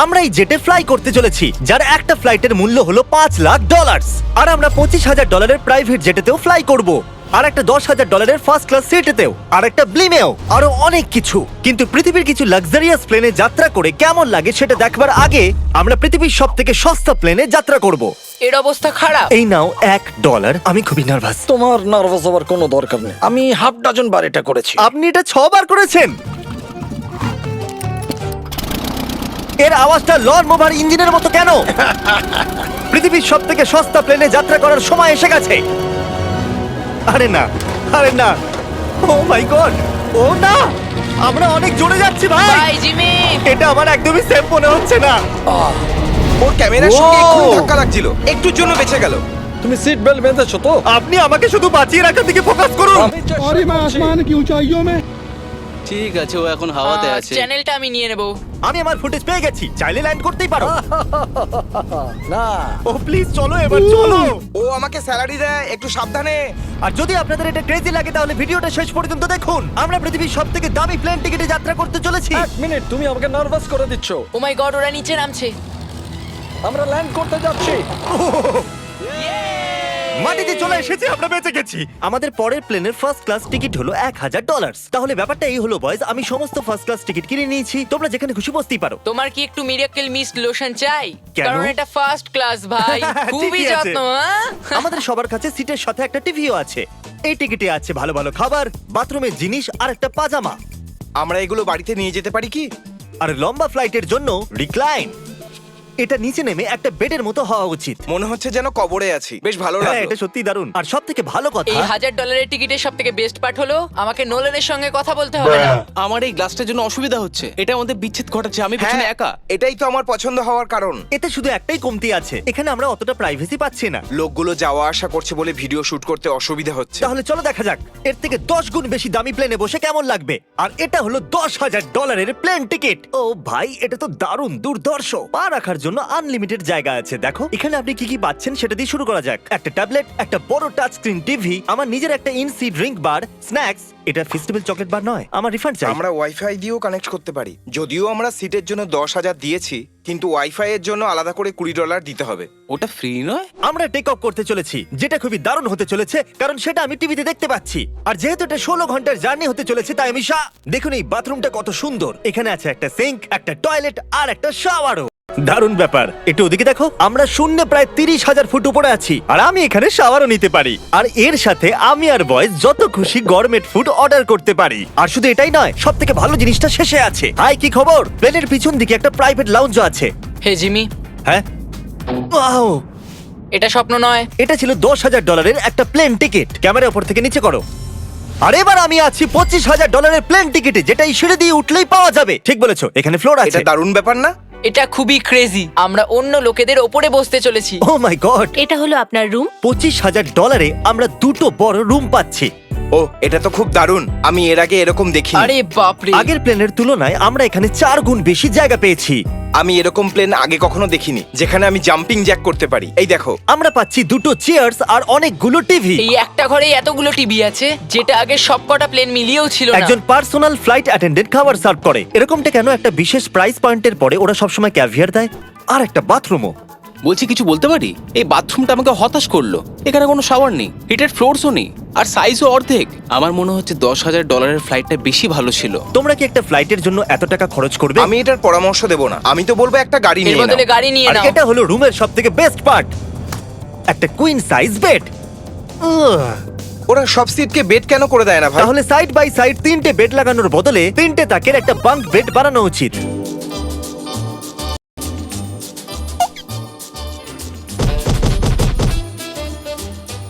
আমরা এই জেটে ফ্লাই করতে চলেছি, যার একটা ফ্লাইটের মূল্য হলো $5,00,000। আর আমরা $25,000 প্রাইভেট জেটেতেও ফ্লাই করব, আর একটা $10,000 ফার্স্ট ক্লাস সিটেতেও, আর একটা ব্লিমেও, আরো অনেক কিছু। কিন্তু পৃথিবীর কিছু লাক্সারিয়াস প্লেনে যাত্রা করে কেমন লাগে সেটা দেখবার আগে আমরা পৃথিবীর সব থেকে সস্তা প্লেনে যাত্রা করব। এর অবস্থা খারাপ। এই নাও $1। আমি খুবই নার্ভাস। তোমার নার্ভাস হওয়ার কোনো দরকার নেই, আমি হাফ ডজন বার এটা করেছি। আপনি এটা 6 বার করেছেন। এর আওয়াজটা লন মোভার ইঞ্জিনের মতো কেন? পৃথিবীর সব থেকে সস্তা প্লেনে যাত্রা করার সময় এসে গেছে। আরে না, আরে না, ও মাই গড, ও না, আমরা অনেক জোরে যাচ্ছি ভাই। Bye Jimmy. এটা আমার একদমই সেফ মনে হচ্ছে না। ওর ক্যামেরার সঙ্গে Wow! এক্ষুনি ধাক্কা লাগছিল, একটুর জন্য বেঁচে গেল। তুমি সিট বেল্ট বেঁধেছো তো? আপনি আমাকে শুধু বাঁচিয়ে রাখার দিকে ফোকাস করুন। আমি চেষ্টা और मैं করছি। आसमान की ऊंचाइयों में ঠিক আছে, ও এখন হাওয়াতে আছে। চ্যানেলটা আমি নিয়ে নেব। আমি আমার ফুটেজ পেয়ে গেছি, চাইলে ল্যান্ড করতেই পারো। না, ও প্লিজ চলো, এবার চলো। ও আমাকে স্যালারি দেয়, একটু সাবধানে। আর যদি আপনাদের এটা ক্রেজি লাগে তাহলে ভিডিওটা শেষ পর্যন্ত দেখুন। আমরা পৃথিবীর সব থেকে দামি প্লেন টিকিটে যাত্রা করতে চলেছি। এক মিনিট, তুমি আমাকে নার্ভাস করে দিচ্ছ। ও মাই গড, ওরা নিচে নামছে। আমরা ল্যান্ড করতে যাচ্ছি। মাটিতে চলে এসেছি, আমরা বেঁচে গেছি। আমাদের পরের প্লেনের ফার্স্ট ক্লাস টিকিট হলো $1,000। তাহলে ব্যাপারটা এই হলো বয়স, আমি সমস্ত ফার্স্ট ক্লাস টিকিট কিনে নিয়েছি, তোমরা যেখানে খুশি বসতেই পারো। তোমার কি একটু মিরাকেল মিস্ট লোশন চাই? কেন? কারণ এটা ফার্স্ট ক্লাস ভাই, খুবই ঠিকই আছে। যত্ন। হ্যাঁ? আমাদের সবার কাছে সিটের সাথে একটা টিভিও আছে। এই টিকিটে আছে ভালো ভালো খাবার, বাথরুমের জিনিস আর একটা পাজামা। আমরা এগুলো বাড়িতে নিয়ে যেতে পারি কি? আর লম্বা ফ্লাইটের জন্য রিক্লাইন। এটা নিচে নেমে একটা বেডের মতো হওয়া উচিত। মনে হচ্ছে যেন কবরে আছি, বেশ ভালো হ্যাঁ, লাগলো। এটা সত্যি দারুণ। আর সব থেকে ভালো কথা, এই $1,000 টিকিটের সব থেকে বেস্ট পার্ট হলো আমাকে নোলেনের সঙ্গে কথা বলতে হবে না। আমার এই গ্লাসটার জন্য অসুবিধা হচ্ছে, এটা আমাদের বিচ্ছেদ ঘটাচ্ছে, আমি পেছনে হ্যাঁ, একা। এটাই তো আমার পছন্দ হওয়ার কারণ। এতে শুধু একটাই কমতি আছে, এখানে আমরা অতটা প্রাইভেসি পাচ্ছি না। লোকগুলো যাওয়া আসা করছে বলে ভিডিও শুট করতে অসুবিধা হচ্ছে। তাহলে চলো দেখা যাক এর থেকে 10 গুণ বেশি দামি প্লেনে বসে কেমন লাগবে। আর এটা হলো $10,000 প্লেন টিকিট। ও ভাই, এটা তো দারুণ দুর্ধর্ষ। পা রাখার জন্য আনলিমিটেড জায়গা আছে। দেখো এখানে আপনি কি কি পাচ্ছেন সেটা দিয়ে শুরু করা যাক। একটা ট্যাবলেট, একটা বড় টাচ স্ক্রিন টিভি, আমার নিজের একটা ইনসি ড্রিঙ্ক বার, স্ন্যাক্স। এটা ফেস্টিভ্যাল চকলেট বার নয়, আমার রিফান্ড চাই। আমরা ওয়াইফাই দিয়েও কানেক্ট করতে পারি। যদিও আমরা সিটের জন্য 10,000 দিয়েছি, কিন্তু ওয়াইফাই এর জন্য আলাদা করে $20 দিতে হবে। ওটা ফ্রি নয়? আমরা টেক অফ করতে চলেছি, যেটা খুবই দারুণ হতে চলেছে, কারণ সেটা আমি টিভিতে দেখতে পাচ্ছি। আর যেহেতু এটা 16 ঘন্টার জার্নি হতে চলেছে, তাই আমি দেখুন এই বাথরুমটা কত সুন্দর। এখানে আছে একটা সিঙ্ক, একটা টয়লেট আর একটা শাওয়ারও। দারুণ ব্যাপার। একটু ওদিকে দেখো, আমরা শূন্য প্রায় 30,000 ফুট উপরে আছি, আর আমি এখানে শাওয়ারও নিতে পারি। আর এর সাথে আমি আর বয়েজ যত খুশি গরমেট ফুড অর্ডার করতে পারি। আর শুধু এটাই নয়, সব থেকে ভালো জিনিসটা শেষে আছে। হাই, কি খবর? প্লেনের পিছন দিকে একটা প্রাইভেট লাউঞ্জও আছে। হে জিমি, হ্যাঁ, ওয়াও, এটা স্বপ্ন নয়। এটা ছিল $10,000 একটা প্লেন টিকিট। ক্যামেরা উপর থেকে নিচে করো। আর এবার আমি আছি $25,000 প্লেন টিকিটে, যেটা এই সিঁড়ি দিয়ে উঠলেই পাওয়া যাবে। ঠিক বলেছো, এখানে ফ্লোর আছে। এটা দারুণ ব্যাপার না? এটা খুবই ক্রেজি। আমরা অন্য লোকেদের ওপরে বসতে চলেছি। ও মাই গড, এটা হলো আপনার রুম। $25,000 আমরা দুটো বড় রুম পাচ্ছি। ও, এটা তো খুব দারুণ। আমি এর আগে এরকম দেখিনি। আরে বাপরে, আগের প্লেনের তুলনায় আমরা এখানে 4 গুণ বেশি জায়গা পেয়েছি। আমি এরকম প্লেন আগে কখনো দেখিনি যেখানে আমি জাম্পিং জ্যাক করতে পারি। এই দেখো, আমরা পাচ্ছি দুটো চেয়ার্স আর অনেকগুলো টিভি। এই একটা ঘরে এতগুলো টিভি আছে, যেটা আগে সবকটা প্লেন মিলিয়েও ছিল না। একজন পার্সোনাল ফ্লাইট অ্যাটেন্ডেন্ট খাবার সার্ভ করে। এরকমটা কেন? একটা বিশেষ প্রাইস পয়েন্টের পরে ওরা সবসময় ক্যাভিয়ার দেয়। আর একটা বাথরুমও। বলছি, কিছু বলতে পারি? এই বাথরুমটা আমাকে হতাশ করলো। এখানে কোনো শাওয়ার নেই, হিটেড ফ্লোরসও নেই, আর সাইজও অর্ধেক। আমার মনে হচ্ছে $10,000 ফ্লাইটটা বেশি ভালো ছিল। তোমরা কি একটা ফ্লাইটের জন্য এত টাকা খরচ করবে? আমি এটার পরামর্শ দেব না। আমি তো বলবো একটা গাড়ি এর নিয়ে বদলে নাও। গাড়ি নিয়ে আর নাও। এটা হলো রুমের সবথেকে বেস্ট পার্ট, একটা কুইন সাইজ বেড। ওরা সব সিটকে বেড কেন করে দেয় না ভাই? তাহলে সাইড বাই সাইড 3টে বেড লাগানোর বদলে 3টে তাকের একটা বাঙ্ক বেড বানানো উচিত।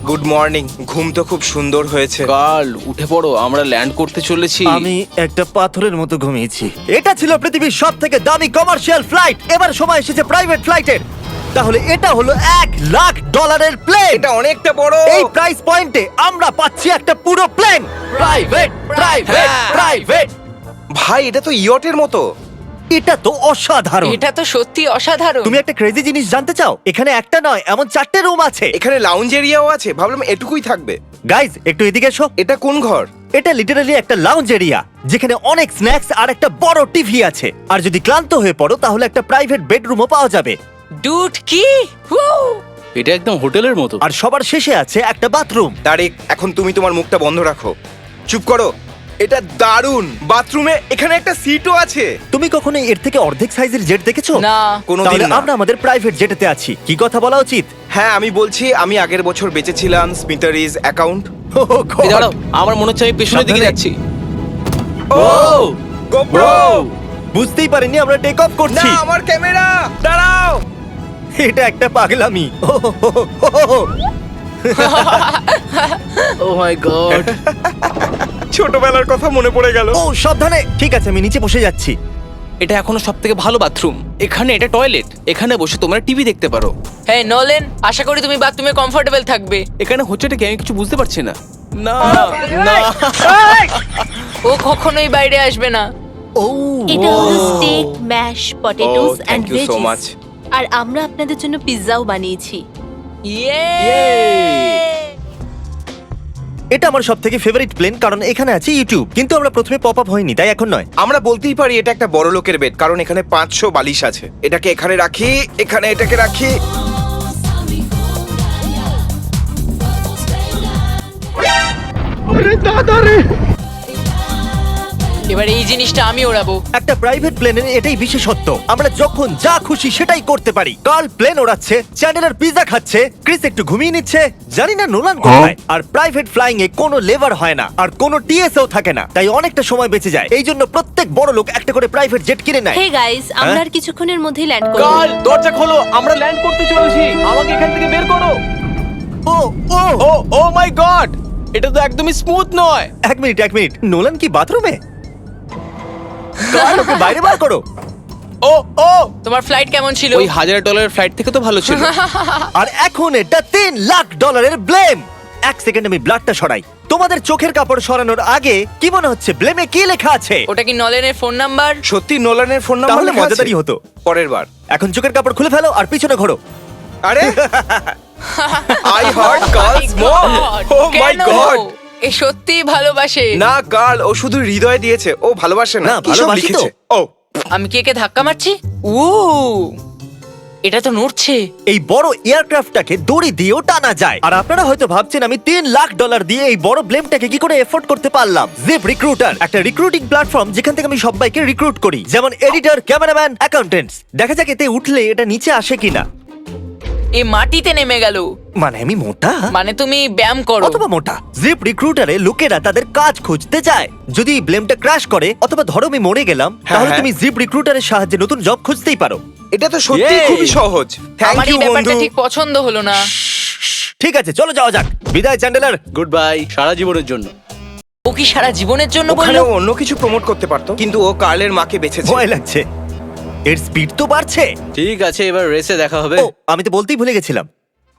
Good morning. ঘুম তো খুব সুন্দর হয়েছে। কাল উঠে পড়ো, আমরা ল্যান্ড করতে চলেছি। আমি একটা পাথরের মতো ঘুমিয়েছি। এটা ছিল পৃথিবীর সব থেকে দামি কমার্শিয়াল ফ্লাইট। এবার সময় এসেছে প্রাইভেট ফ্লাইটের। তাহলে এটা হলো $1,00,000 প্লেন। এটা অনেকটা বড়। এই প্রাইস পয়েন্টে আমরা পাচ্ছি একটা পুরো প্লেন। প্রাইভেট, প্রাইভেট, হ্যাঁ। প্রাইভেট। ভাই, এটা তো ইয়টের মতো। এটা তো অসাধারণ। এটা তো সত্যি অসাধারণ। তুমি একটা ক্রেজি জিনিস জানতে চাও? এখানে একটা নয়, এমন 4টে রুম আছে। এখানে লাউঞ্জ এরিয়াও আছে। ভাবলাম এটুকুই থাকবে। গাইজ, একটু এদিকে এসো। এটা কোন ঘর? এটা লিটারালি একটা লাউঞ্জ এরিয়া যেখানে অনেক স্ন্যাক্স আর একটা বড় টিভি আছে। আর যদি ক্লান্ত হয়ে পড়ো তাহলে একটা প্রাইভেট বেডরুমও পাওয়া যাবে। ডুড কি এটা একদম হোটেলের মতো। আর সবার শেষে আছে একটা বাথরুম। তারিক, এখন তুমি তোমার মুখটা বন্ধ রাখো। চুপ করো। এটা দারুণ। বাথরুমে এখানে একটা সিটও আছে। তুমি কখনো এর থেকে অর্ধেক সাইজের জেট দেখেছো? না। কোনোদিন তাহলে না। আমরা আমাদের প্রাইভেট জেটেতে আছি, কি কথা বলা উচিত? হ্যাঁ, আমি বলছি আমি আগের বছর বেঁচেছিলাম স্মিটারিজ অ্যাকাউন্ট। Oh God! এই দাঁড়াও, আমার মনে হচ্ছে আমি পেছনের দিকে সাবধানে। যাচ্ছি। ও গোপ্রো! বুঝতেই পারিনি আমরা টেক অফ না, করছি। আমার ক্যামেরা! দাঁড়াও! এটা একটা পাগলামি। ও মাই গড। ছোটবেলার কথা মনে পড়ে গেল। ও সাবধানে। ঠিক আছে, আমি নিচে বসে যাচ্ছি। এটা এখনো সবথেকে ভালো বাথরুম। এখানে এটা টয়লেট। এখানে বসে তোমরা টিভি দেখতে পারো। হ্যাঁ নোলেন, আশা করি তুমি বাথরুমে কমফোর্টেবল থাকবে। এখানে হচ্ছেটা কি আমি কিছু বুঝতে পারছি না। না না। ও কখনোই বাইরে আসবে না। ও এটা হলো steak, mash, potatoes Oh, and thank you so veggies. much. আর আমরা আপনাদের জন্য পিৎজাও বানিয়েছি। ইয়ে এটা আমার সবথেকে ফেভারিট প্লেন, কারণ এখানে আছে ইউটিউব। কিন্তু আমরা প্রথমে পপ আপ হয়নি, তাই এখন নয়। আমরা বলতেই পারি এটা একটা বড় লোকের বেড, কারণ এখানে 500 বালিশ আছে। এটাকে এখানে রাখি, এখানে এটাকে রাখি। এবার এই জিনিসটা আমি ওড়াবো। একটা প্রাইভেট প্লেনের এটাই বিশেষত্ব, আমরা যখন যা খুশি সেটাই করতে পারি। কার্ল প্লেন ওড়াচ্ছে, চ্যান্ডেলার পিৎজা খাচ্ছে, ক্রিস একটু ঘুমিয়ে নিচ্ছে, জানি না নোলান কোথায়। আর প্রাইভেট ফ্লাইং এ কোনো লেবার হয় না, আর কোনো টিএসও থাকে না, তাই অনেকটা সময় বেঁচে যায়। এই জন্য প্রত্যেক বড় লোক একটা করে প্রাইভেট জেট কিনে নেয়। হে গাইস, আমরা আর কিছুক্ষণের মধ্যেই ল্যান্ড করব। কাল দরজা খোলো, আমরা ল্যান্ড করতে চলেছি। আমাকে এখান থেকে বের করো। ও ও ও ও মাই গড, এটা তো একদমই স্মুথ নয়। এক মিনিট, নোলান কি বাথরুমে? কার্ল, ওকে বাইরে বার করো। ও ও, তোমার ফ্লাইট কেমন ছিল? ওই $1000 ফ্লাইট থেকে তো ভালো ছিল। আর এখন এটা $3 লাখ ব্লেম। এক সেকেন্ড আমি ব্লাডটা সরাই। তোমাদের চোখের কাপড় সরানোর আগে কি মনে হচ্ছে ব্লেমে কি লেখা আছে? ওটা কি নলেনের ফোন নাম্বার? সত্যি নোলানের ফোন নাম্বার তাহলে লেখা আছে? মজাদারই হতো। পরের বার। এখন চোখের কাপড় খুলে ফেলো আর পিছনে ঘোরো। আরে আই হার্ট গার্লস মোর। ও মাই কেন? গড! এ সত্যিই ভালোবাসে। না গার্ল, ও শুধু হৃদয় দিয়েছে, ও ভালোবাসে না। না, কি সব ভালোবাসি তো। লিখেছে? ও আমি কি একে ধাক্কা মারছি? ও এটা তো নড়ছে। এই বড় এয়ারক্রাফটটাকে দড়ি দিয়েও টানা যায়। আর আপনারা হয়তো ভাবছেন আমি $3 লাখ দিয়ে এই বড় ব্লেমটাকে কি করে এফোর্ড করতে পারলাম। জিপ রিক্রুটার একটা রিক্রুটিং প্ল্যাটফর্ম যেখান থেকে আমি সবাইকে রিক্রুট করি, যেমন এডিটর, ক্যামেরাম্যান, অ্যাকাউন্টেন্টস। দেখা যাক এতে উঠলে এটা নিচে আসে কিনা। এ মাটিতে নেমে গেল। মানে আমি মোটা মানে তুমি ব্যায়াম করো। অথবা মোটা। জিপ রিক্রুটারে লোকেরা তাদের কাজ খুঁজতে যায়। যদি ব্লেমটা ক্র্যাশ করে অথবা ধরো আমি মরে গেলাম, তাহলে হ্যাঁ। তুমি জিপ রিক্রুটারের সাহায্যে নতুন জব খুঁজতেই পারো। এটা তো সত্যি Yay! খুবই সহজ। থ্যাংক আমার ইউ এই ব্যাপারটা বন্ধু। ঠিক পছন্দ হলো না। ঠিক আছে, চলো যাওয়া যাক। বিদায় চ্যান্ডেলার। গুড বাই, সারা জীবনের জন্য। ও কি সারা জীবনের জন্য ওখানে বললো? ও অন্য কিছু প্রমোট করতে পারতো, কিন্তু ও কার্লের মাকে বেঁচেছে। ভয় লাগছে, এর স্পিড তো বাড়ছে। ঠিক আছে, এবার রেসে দেখা হবে। ও আমি তো বলতেই ভুলে গেছিলাম,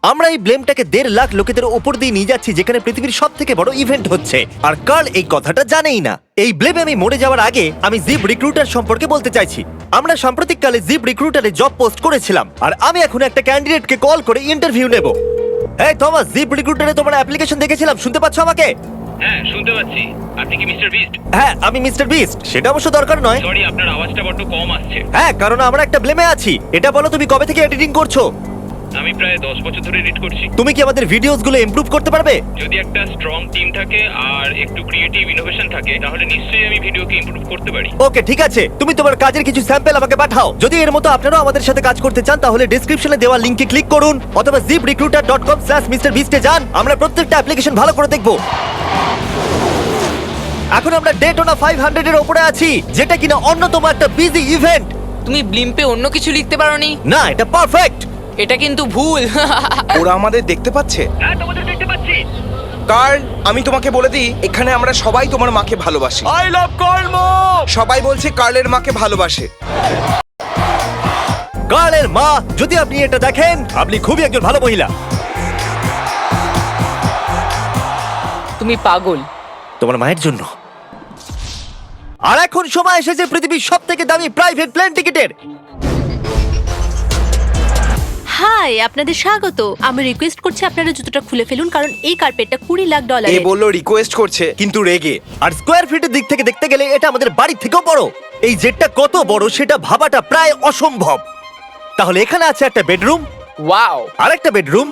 আমরা এই ব্লেমটাকে 1.5 লাখ লোকেদের উপর দিয়ে নিয়ে যাচ্ছি, যেখানে পৃথিবীর সব থেকে বড় ইভেন্ট হচ্ছে। আর কার্ল এই কথাটা জানেই না। এই ব্লেমে আমি মরে যাওয়ার আগে আমি জিপ রিক্রুটার সম্পর্কে বলতে চাইছি। আমরা সাম্প্রতিককালে জিপ রিক্রুটারে জব পোস্ট করেছিলাম, আর আমি এখন একটা ক্যান্ডিডেটকে কল করে ইন্টারভিউ নেব। এই থমাস, জিপ রিক্রুটারে তোমার অ্যাপ্লিকেশন দেখেছিলাম, শুনতে পাচ্ছ আমাকে? হ্যাঁ, শুনতে পাচ্ছি। আপনি কি মিস্টার বিস্ট? হ্যাঁ, আমি মিস্টার বিস্ট। সেটা অবশ্য দরকার নয়। সরি, আপনার আওয়াজটা বড্ড কম আসছে। হ্যাঁ, কারণ আমরা একটা ব্লেমে আছি। এটা বলো, তুমি কবে থেকে এডিটিং করছো? আমি প্রায় 10 বছর ধরে এডিট করছি। তুমি কি আমাদের ভিডিওস গুলো ইমপ্রুভ করতে পারবে? যদি একটা স্ট্রং টিম থাকে আর একটু ক্রিয়েটিভ ইনোভেশন থাকে, তাহলে নিশ্চয়ই আমি ভিডিওকে ইমপ্রুভ করতে পারি। ওকে, ঠিক আছে, তুমি তোমার কাজের কিছু স্যাম্পল আমাকে পাঠাও। যদি এর মতো আপনারাও আমাদের সাথে কাজ করতে চান, তাহলে ডেসক্রিপশনে দেওয়া লিংকে ক্লিক করুন অথবা ziprecruiter.com/mrbeast এ যান। আমরা প্রত্যেকটা অ্যাপ্লিকেশন ভালো করে দেখব। এখন আমরা ডেটোনা 500 এর উপরে আছি, যেটা কিনা অন্যতম একটা বিজি ইভেন্ট। তুমি ব্লিম্পে অন্য কিছু লিখতে পারোনি? না, এটা পারফেক্ট। এটা কিন্তু ভুল। ওরা আমাদের দেখতে পাচ্ছে। হ্যাঁ, তোমাদের দেখতে পাচ্ছি। কার্ল, আমি তোমাকে বলে দিই, এখানে আমরা সবাই তোমার মাকে ভালোবাসি। আই লাভ কর্ম। সবাই বলছে কার্লের মাকে ভালোবাসে। কার্লের মা, যদি আপনি এটা দেখেন, আপনি খুবই একজন ভালো মহিলা। তুমি পাগল। তোমার মায়ের জন্য। আর এখন সময় এসেছে পৃথিবীর সব থেকে দামি প্রাইভেট প্লেন টিকিটের। হাই, আপনাদের স্বাগত। আমি রিকোয়েস্ট করছি আপনারা জুতোটা খুলে ফেলুন, কারণ এই কার্পেটটা $20 লাখ। এ বললো রিকোয়েস্ট করছে কিন্তু রেগে। আর স্কোয়ার ফিটের দিক থেকে দেখতে গেলে এটা আমাদের বাড়ির থেকেও বড়। এই জেটটা কত বড় সেটা ভাবাটা প্রায় অসম্ভব। তাহলে এখানে আছে একটা বেডরুম, ওয়াও, আরেকটা বেডরুম,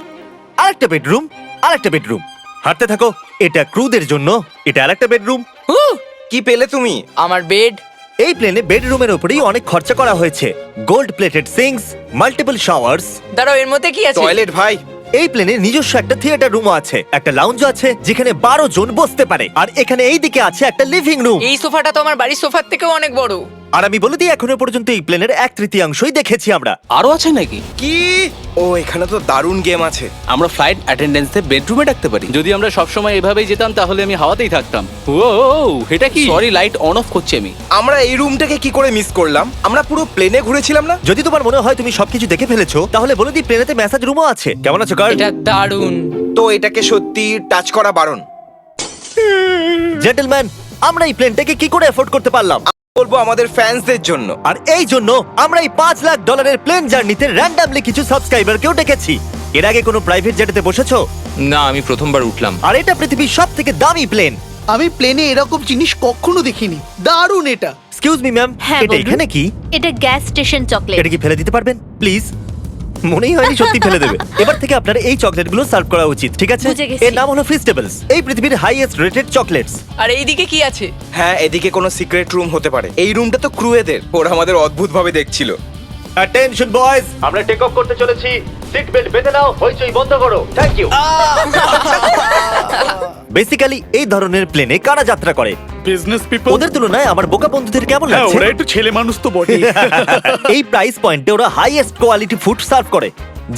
আরেকটা বেডরুম, আরেকটা বেডরুম। হাঁটতে থাকো। এটা ক্রুদের জন্য, এটা আরেকটা বেডরুম। কি পেলে তুমি? আমার বেড। এই প্লেনে বেডরুমের উপরেই অনেক খরচা করা হয়েছে। Gold plated syncs, multiple showers. দাঁড়াও, এর মধ্যে কি আছে? টয়লেট ভাই। এই প্লেনে নিজস্ব একটা থিয়েটার রুমও আছে, একটা লাউঞ্জ আছে যেখানে 12 জন বসতে পারে, আর এখানে এই দিকে আছে একটা লিভিং রুম। এই সোফাটা তো আমার বাড়ির সোফার থেকেও অনেক বড়। আর আমি বলে দিই, এখনো পর্যন্ত এই প্লেনের 1/3 দেখেছি আমরা। আরো আছে নাকি? কি? ও এখানে তো দারুণ গেম আছে। আমরা ফ্লাইট অ্যাটেন্ডেন্সে বেডরুমে রাখতে পারি। যদি আমরা সবসময় এভাবেই যেতাম তাহলে আমি হাওয়াতেই থাকতাম। ও এটা কি? সরি, লাইট অন অফ করছি আমি। আমরা এই রুমটাকে কি করে মিস করলাম? আমরা পুরো প্লেনে ঘুরেছিলাম না? যদি তোমার মনে হয় তুমি সবকিছু দেখে ফেলেছো, তাহলে বলে দিই প্লেনেতে ম্যাসাজ রুমও আছে। কেমন আছো গার্ল? এটা দারুণ। তো এটাকে সত্যি টাচ করা বারণ। জেন্টলম্যান, আমরা এই প্লেনটাকে কি করে এফোর্ড করতে পারলাম? বলবো আমাদের ফ্যান্সদের জন্য। আর এই জন্য আমরা এই $5 লাখ প্লেন জার্নিতে র্যান্ডমলি কিছু সাবস্ক্রাইবারকেও ডেকেছি। এর আগে কোনো প্রাইভেট জেটেতে বসেছো? না, আমি প্রথমবার উঠলাম। আর এটা পৃথিবীর সব থেকে দামি প্লেন। আমি প্লেনে এরকম জিনিস কখনো দেখিনি। দারুণ এটা। এক্সকিউজ মি ম্যাম, হ্যাঁ, এটা বলুন। এখানে কি? এটা গ্যাস স্টেশন চকলেট। এটা কি ফেলে দিতে পারবেন প্লিজ? মনেই হয়নি সত্যি ফেলে দেবে। এবার থেকে আপনার এই চকলেটগুলো সার্ভ করা উচিত, ঠিক আছে? বুঝে গেছি। এর নাম হলো ফিস্টেবলস, এই পৃথিবীর হাইয়েস্ট রেটেড চকলেটস। আর এইদিকে কি আছে? হ্যাঁ, এদিকে কোনো সিক্রেট রুম হতে পারে। এই রুমটা তো ক্রুয়েদের। ওরা আমাদের অদ্ভুত ভাবে দেখছিল। অ্যাটেনশন বয়েজ, আমরা টেক অফ করতে চলেছি। সিট বেল্ট বেঁধে নাও, হইচই বন্ধ করো। Thank you. বেসিক্যালি এই ধরনের প্লেনে কারা যাত্রা করে? Business people. ওদের তুলনায় আমার বোকা বন্ধুদের কেমন লাগছে? ওরা একটু ছেলে মানুষ তো বটে। এই প্রাইস পয়েন্টে ওরা হাইয়েস্ট কোয়ালিটি ফুড সার্ভ করে,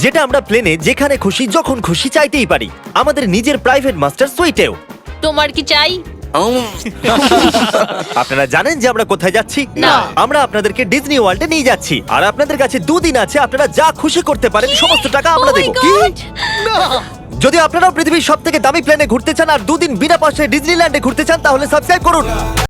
যেটা আমরা প্লেনে যেখানে খুশি যখন খুশি চাইতেই পারি। আমাদের নিজের প্রাইভেট মাস্টার সুইটেও। তোমার কি চাই? আপনারা জানেন যে আমরা কোথায় যাচ্ছি? না। আমরা আপনাদেরকে ডিজনি ওয়ার্ল্ডে নিয়ে যাচ্ছি, আর আপনাদের কাছে 2 দিন আছে। আপনারা যা খুশি করতে পারেন, সমস্ত টাকা আমরা Oh my দেবো। God! যদি আপনারাও পৃথিবীর সব থেকে দামি প্লেনে ঘুরতে চান আর 2 দিন বিনা পয়সায় ডিজনিল্যান্ডে ঘুরতে চান, তাহলে সাবস্ক্রাইব করুন।